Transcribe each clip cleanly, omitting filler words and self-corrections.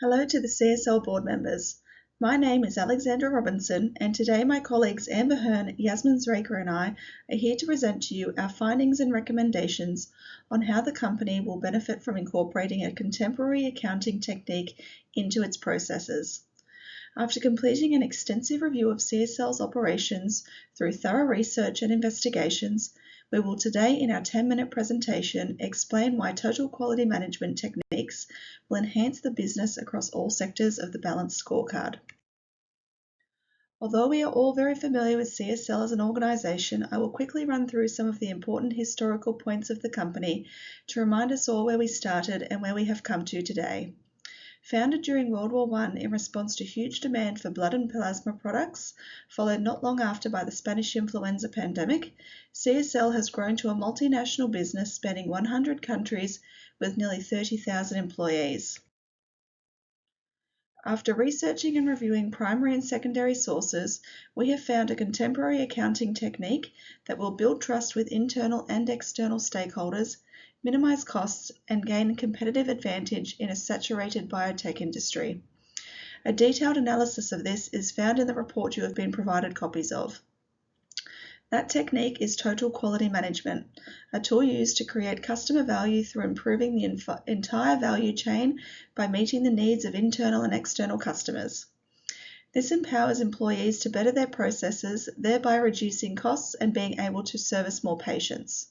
Hello to the CSL board members. My name is Alexandra Robinson, and today my colleagues Amber Hearn, Yasmin Zraker, and I are here to present to you our findings and recommendations on how the company will benefit from incorporating a contemporary accounting technique into its processes. After completing an extensive review of CSL's operations through thorough research and investigations, we will today, in our 10-minute presentation, explain why total quality management techniques will enhance the business across all sectors of the balanced scorecard. Although we are all very familiar with CSL as an organisation, I will quickly run through some of the important historical points of the company to remind us all where we started and where we have come to today. Founded during World War I in response to huge demand for blood and plasma products, followed not long after by the Spanish influenza pandemic, CSL has grown to a multinational business spanning 100 countries with nearly 30,000 employees. After researching and reviewing primary and secondary sources, we have found a contemporary accounting technique that will build trust with internal and external stakeholders, minimize costs, and gain competitive advantage in a saturated biotech industry. A detailed analysis of this is found in the report you have been provided copies of. That technique is total quality management, a tool used to create customer value through improving the entire value chain by meeting the needs of internal and external customers. This empowers employees to better their processes, thereby reducing costs and being able to service more patients.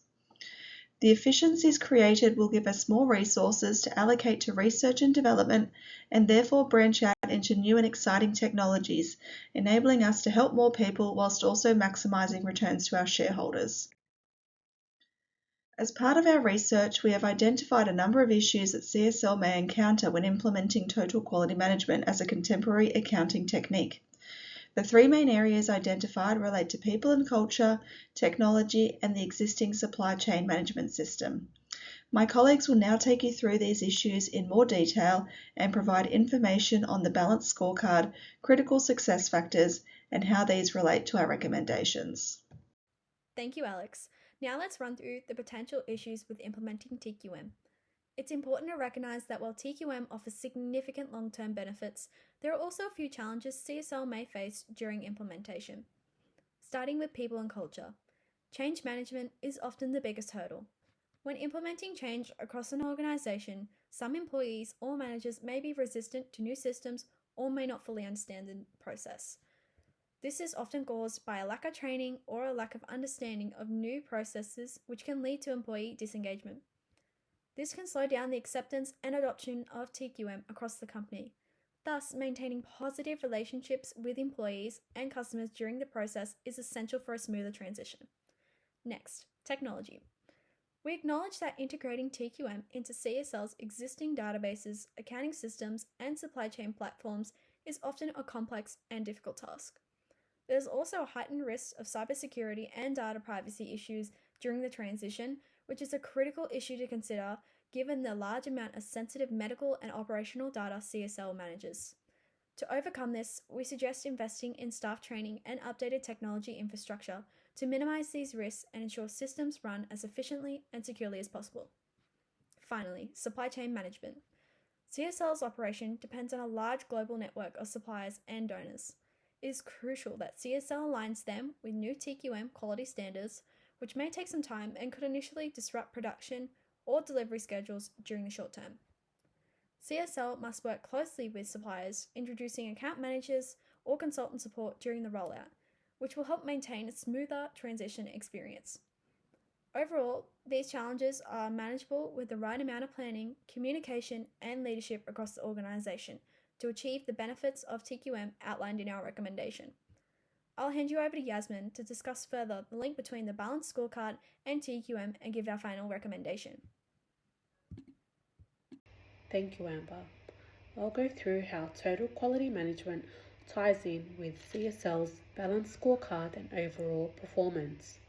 The efficiencies created will give us more resources to allocate to research and development and therefore branch out into new and exciting technologies, enabling us to help more people whilst also maximising returns to our shareholders. As part of our research, we have identified a number of issues that CSL may encounter when implementing total quality management as a contemporary accounting technique. The three main areas identified relate to people and culture, technology, and the existing supply chain management system. My colleagues will now take you through these issues in more detail and provide information on the balanced scorecard, critical success factors, and how these relate to our recommendations. Thank you, Alex. Now let's run through the potential issues with implementing TQM. It's important to recognise that while TQM offers significant long-term benefits, there are also a few challenges CSL may face during implementation. Starting with people and culture. Change management is often the biggest hurdle. When implementing change across an organisation, some employees or managers may be resistant to new systems or may not fully understand the process. This is often caused by a lack of training or a lack of understanding of new processes, which can lead to employee disengagement. This can slow down the acceptance and adoption of TQM across the company. Thus, maintaining positive relationships with employees and customers during the process is essential for a smoother transition. Next, technology. We acknowledge that integrating TQM into CSL's existing databases, accounting systems, and supply chain platforms is often a complex and difficult task. There's also a heightened risk of cybersecurity and data privacy issues during the transition, which is a critical issue to consider given the large amount of sensitive medical and operational data CSL manages. To overcome this, we suggest investing in staff training and updated technology infrastructure to minimize these risks and ensure systems run as efficiently and securely as possible. Finally, supply chain management. CSL's operation depends on a large global network of suppliers and donors. It is crucial that CSL aligns them with new TQM quality standards, which may take some time and could initially disrupt production or delivery schedules during the short term. CSL must work closely with suppliers, introducing account managers or consultant support during the rollout, which will help maintain a smoother transition experience. Overall, these challenges are manageable with the right amount of planning, communication, and leadership across the organisation to achieve the benefits of TQM outlined in our recommendation. I'll hand you over to Yasmin to discuss further the link between the balanced scorecard and TQM and give our final recommendation. Thank you, Amber. I'll go through how total quality management ties in with CSL's balanced scorecard and overall performance.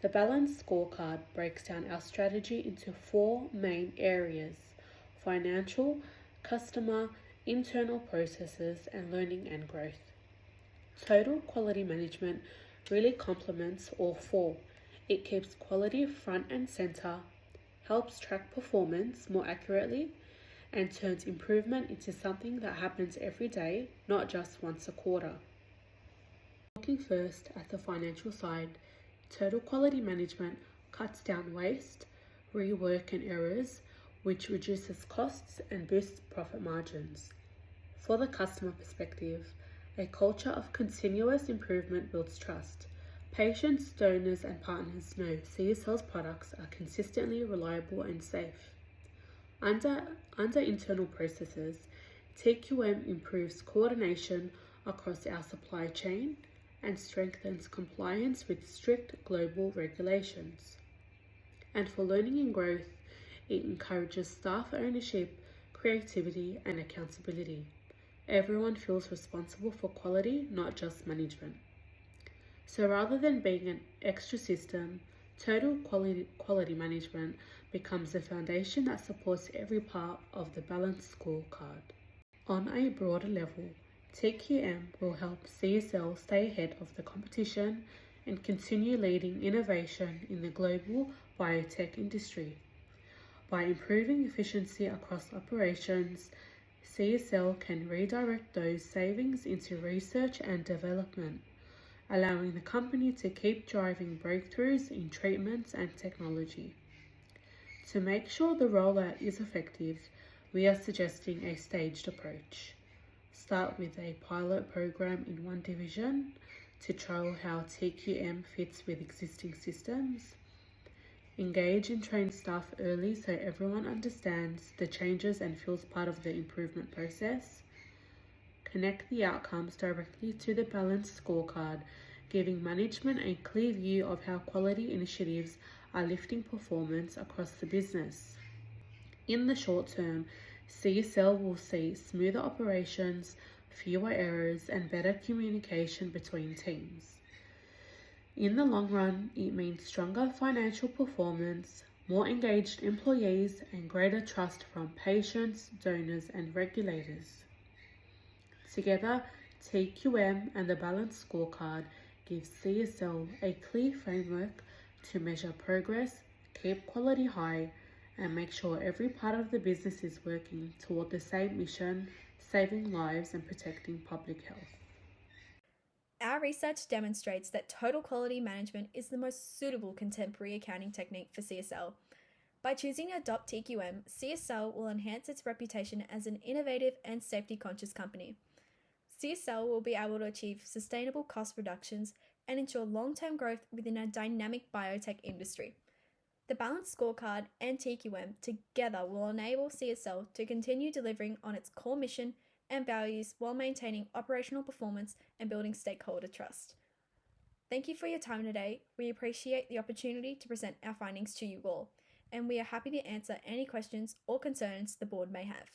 The balanced scorecard breaks down our strategy into four main areas: financial, customer, internal processes, and learning and growth. Total quality management really complements all four. It keeps quality front and center, helps track performance more accurately, and turns improvement into something that happens every day, not just once a quarter. Looking first at the financial side, total quality management cuts down waste, rework and errors, which reduces costs and boosts profit margins. For the customer perspective, a culture of continuous improvement builds trust. Patients, donors and partners know CSL's products are consistently reliable and safe. Under internal processes, TQM improves coordination across our supply chain and strengthens compliance with strict global regulations. And for learning and growth, it encourages staff ownership, creativity and accountability. Everyone feels responsible for quality, not just management. So rather than being an extra system, total quality management becomes the foundation that supports every part of the balanced scorecard. On a broader level, TQM will help CSL stay ahead of the competition and continue leading innovation in the global biotech industry. By improving efficiency across operations, CSL can redirect those savings into research and development, allowing the company to keep driving breakthroughs in treatments and technology. To make sure the rollout is effective, we are suggesting a staged approach. Start with a pilot program in one division to trial how TQM fits with existing systems. Engage and train staff early so everyone understands the changes and feels part of the improvement process. Connect the outcomes directly to the balanced scorecard, giving management a clear view of how quality initiatives are lifting performance across the business. In the short term, CSL will see smoother operations, fewer errors, and better communication between teams. In the long run, it means stronger financial performance, more engaged employees, and greater trust from patients, donors, and regulators. Together, TQM and the balanced scorecard gives CSL a clear framework to measure progress, keep quality high, and make sure every part of the business is working toward the same mission, saving lives and protecting public health. Our research demonstrates that total quality management is the most suitable contemporary accounting technique for CSL. By choosing to adopt TQM, CSL will enhance its reputation as an innovative and safety-conscious company. CSL will be able to achieve sustainable cost reductions and ensure long-term growth within a dynamic biotech industry. The balanced scorecard and TQM together will enable CSL to continue delivering on its core mission and values while maintaining operational performance and building stakeholder trust. Thank you for your time today. We appreciate the opportunity to present our findings to you all, and we are happy to answer any questions or concerns the board may have.